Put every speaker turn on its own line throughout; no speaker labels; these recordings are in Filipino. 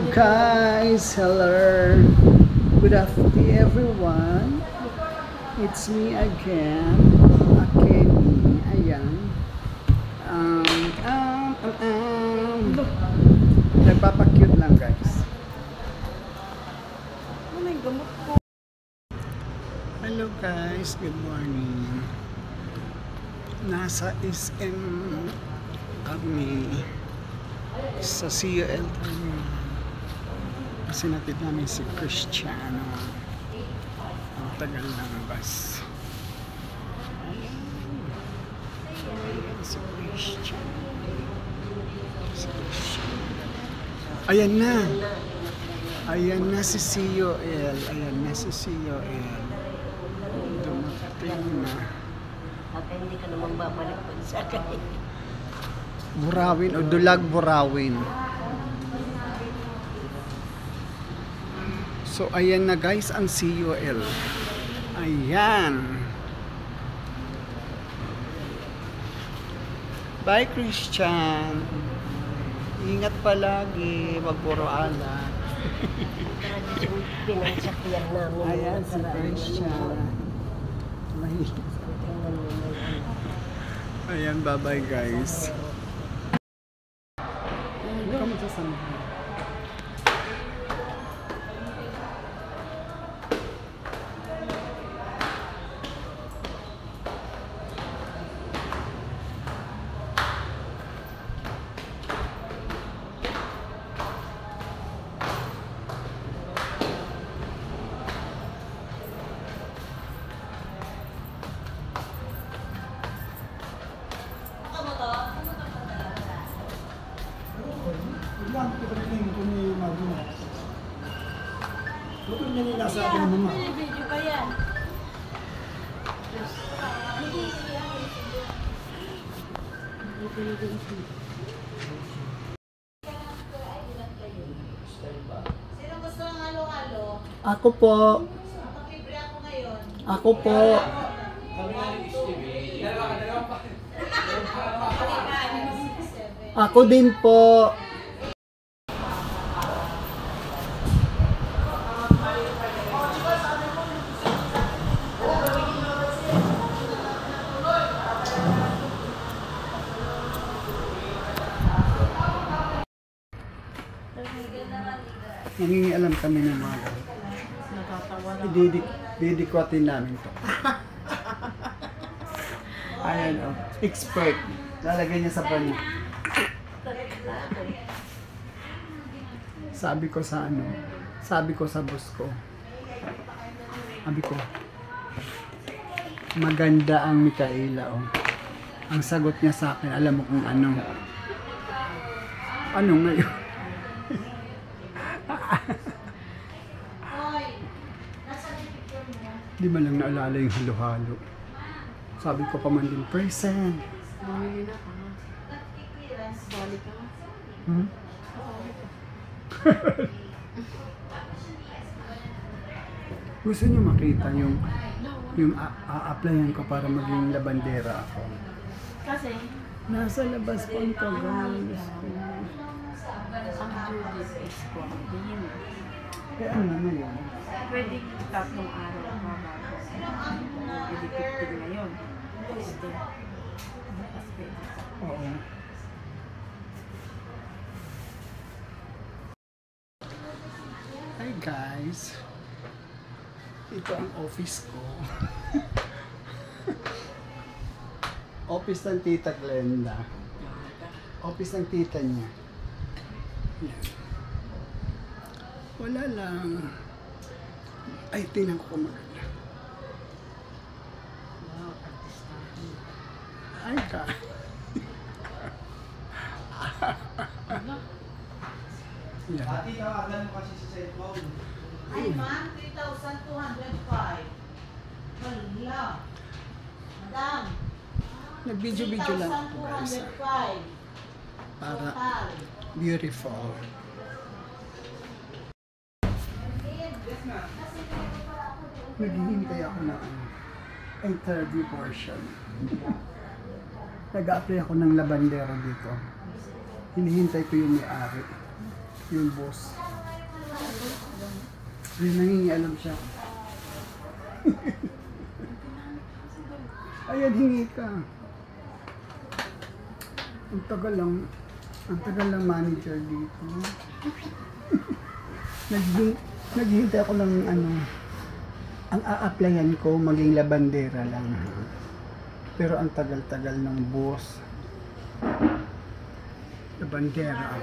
guys, hello, good afternoon everyone, it's me again, Akemi, ayan, nagpapacute lang guys. Hello guys, good morning, nasa SM kami sa CUL kasi natin namin si Cristiano. Ang tagal ng bus. Ayan si Cristiano. Ayan na. Ayan na si CUL. Ayan na si CUL. Dumating na.
At hindi ka naman babalik po sa akin.
Burawin o Dulag Burawin. So ayan na guys ang CUL. Ayan. Bye Christian. Ingat palagi, wag puro alat.
Pinagsakyan namin.
Ayan si Christian. Ayan, bye bye guys. Kamu sa samahan.
Video pa yan. Sino gusto ng halo-halo?
Ako po.
Libre ako ngayon.
Ako po. Ako din po. Nangingialam kami ng mga didikwatin namin to. Ayan o, expert. Lalagay niya sa pan. Sabi ko sa boss ko. Sabi ko, maganda ang Mikaela o. Ang sagot niya sa akin, alam mo kung ano. Ano ngayon? Di ba lang naalala yung halo-halo? Sabi ko pa man din, present.
Bumili na ka. Balik ka.
Gusto niyo makita yung a-applyan ko para maging labandera ako?
Kasi?
Nasa labas po ang guys.
Ang Judith is quarantine.
Eh ano na yun?
Pwede 3 araw ka bago. Pwede 15 ngayon.
Oo. Hi guys. Ito ang office ko. Office ng Tita Glenda. Office ng tita niya. Yan. Wala lang. Ay, tingnan ko kung maganda.
Wow, artista.
Ay ka. Yan.
Ati, tawagan mo kasi sa cellphone.
Ay, ma'am, 3,205. Wala. Madam.
Nag-video-video lang ako guys.
3,205.
Para beautiful. Naghihintay ako ng interview portion. Nag-a-apply ako ng labandera dito. Hinihintay ko yung may-ari, yung boss. May nangingialam siya. Ayan, hingi ka. Ang tagal lang manager dito. Naghihintay ako ng ano, ang a-applyan ko maging labandera lang. Pero ang tagal-tagal ng boss. Labandera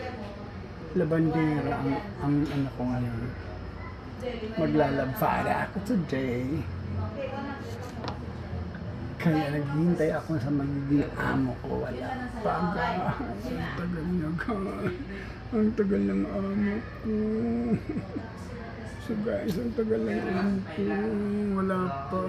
ang ano ko ngayon. Maglalabfara ako today. Kaya naghihintay ako sa magiging amo ko. Wala pa. Ang tagal niya ka. Ang tagal ng amo ko. So guys, ang tagal ng amo ko. Wala pa.